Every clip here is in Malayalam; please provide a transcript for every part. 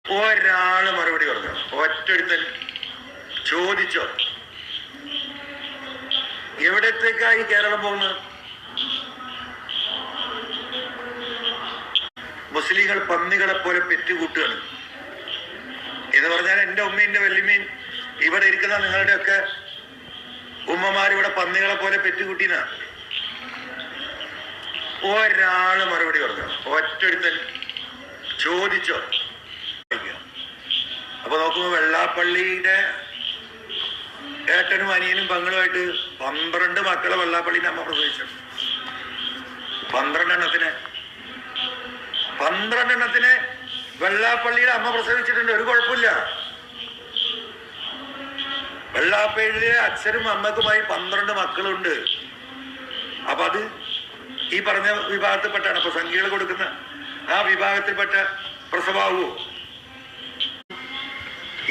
ഒരാള് മറുപടി പറഞ്ഞു? ഒറ്റൊരുത്തൻ ചോദിച്ചോ? എവിടത്തേക്കായി കേരളം പോകുന്നത്? മുസ്ലിങ്ങൾ പന്നികളെ പോലെ പെറ്റുകൂട്ടുകയാണ് എന്ന് പറഞ്ഞാൽ എന്റെ ഉമ്മീന്റെ വല്യമ്മീൻ ഇവിടെ ഇരിക്കുന്ന നിങ്ങളുടെയൊക്കെ ഉമ്മമാരിവിടെ പന്നികളെ പോലെ പെറ്റുകൂട്ടിന. ഒരാള് മറുപടി പറഞ്ഞു? ഒറ്റൊരുത്തൻ ചോദിച്ചോ? അപ്പൊ നോക്കുമ്പോ വെള്ളാപ്പള്ളിയുടെ ഏട്ടനും അനിയനും പങ്ങളുമായിട്ട് 12 മക്കളെ വെള്ളാപ്പള്ളിന്റെ അമ്മ പ്രസവിച്ചു. 12 എണ്ണത്തിന് വെള്ളാപ്പള്ളിയുടെ അമ്മ പ്രസവിച്ചിട്ടുണ്ട്. ഒരു കുഴപ്പമില്ല. വെള്ളാപ്പള്ളിയിലെ അച്ഛനും അമ്മക്കുമായി 12 മക്കളുണ്ട്. അപ്പൊ അത് ഈ പറഞ്ഞ വിഭാഗത്തിൽപ്പെട്ടാണ്. അപ്പൊ സംഖ്യകൾ കൊടുക്കുന്ന ആ വിഭാഗത്തിൽപ്പെട്ട പ്രസവാവോ?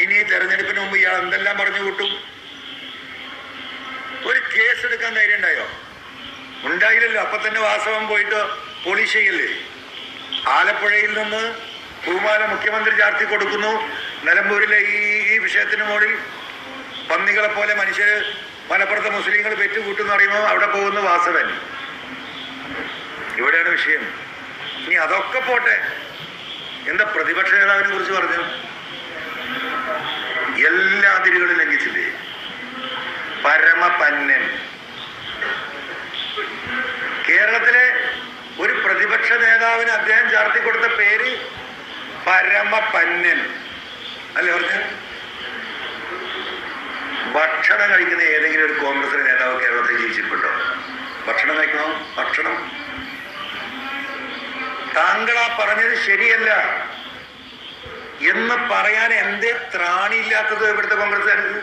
ഇനി തെരഞ്ഞെടുപ്പിന് മുമ്പ് ഇയാൾ എന്തെല്ലാം പറഞ്ഞു കൂട്ടും? ഒരു കേസ് എടുക്കാൻ ധൈര്യം ഉണ്ടായോ? ഉണ്ടായില്ലല്ലോ. അപ്പൊ തന്നെ വാസവം പോയിട്ട് പോലീസ് ചെയ്യല്ലേ. ആലപ്പുഴയിൽ നിന്ന് പൂമാല മുഖ്യമന്ത്രി ചാർത്തി കൊടുക്കുന്നു. നിലമ്പൂരിലെ ഈ വിഷയത്തിന് മുകളിൽ പന്നികളെ പോലെ മനുഷ്യര് മലപ്പുറത്തെ മുസ്ലിങ്ങൾ പെറ്റുകൂട്ടുന്ന പറയുമ്പോൾ അവിടെ പോകുന്ന വാസവൻ. ഇവിടെയാണ് വിഷയം. ഇനി അതൊക്കെ പോട്ടെ, എന്താ പ്രതിപക്ഷ നേതാവിനെ കുറിച്ച് പറഞ്ഞു? എല്ലാ അതിരുകളും ലംഘിച്ചില്ലേ? പരമപന്നൻ. കേരളത്തിലെ ഒരു പ്രതിപക്ഷ നേതാവിന് അദ്ദേഹം ചാർത്തി കൊടുത്ത പേര് പരമപന്നൻ അല്ലേ പറഞ്ഞ? ഭക്ഷണം കഴിക്കുന്ന ഏതെങ്കിലും ഒരു കോൺഗ്രസ് നേതാവ് കേരളത്തിൽ ജീവിച്ചിട്ടുണ്ടോ? ഭക്ഷണം കഴിക്കണോ? ഭക്ഷണം താങ്കളാ പറഞ്ഞത് ശരിയല്ല എന്ന് പറയാൻ എന്തേ ത്രാണിയില്ലാത്തത് ഇവിടുത്തെ കോൺഗ്രസ്സുകാർക്ക്?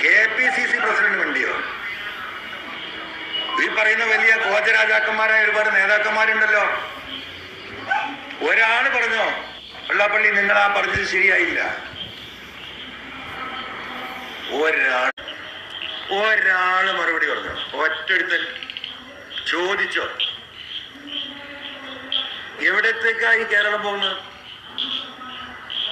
KPCC പ്രസിഡന്റ് വേണ്ടിയോ? ഈ പറയുന്ന വലിയ കോചരാജാക്കന്മാരായ ഒരുപാട് നേതാക്കന്മാരുണ്ടല്ലോ. ഒരാള് പറഞ്ഞോ വെള്ളാപ്പള്ളി നിങ്ങൾ ആ പറഞ്ഞത് ശരിയായില്ല? ഒരാള് മറുപടി പറഞ്ഞു? ഒറ്റൊരുത്തൻ ചോദിച്ചോ? എവിടത്തേക്കായി കേരളം പോകുന്നത്?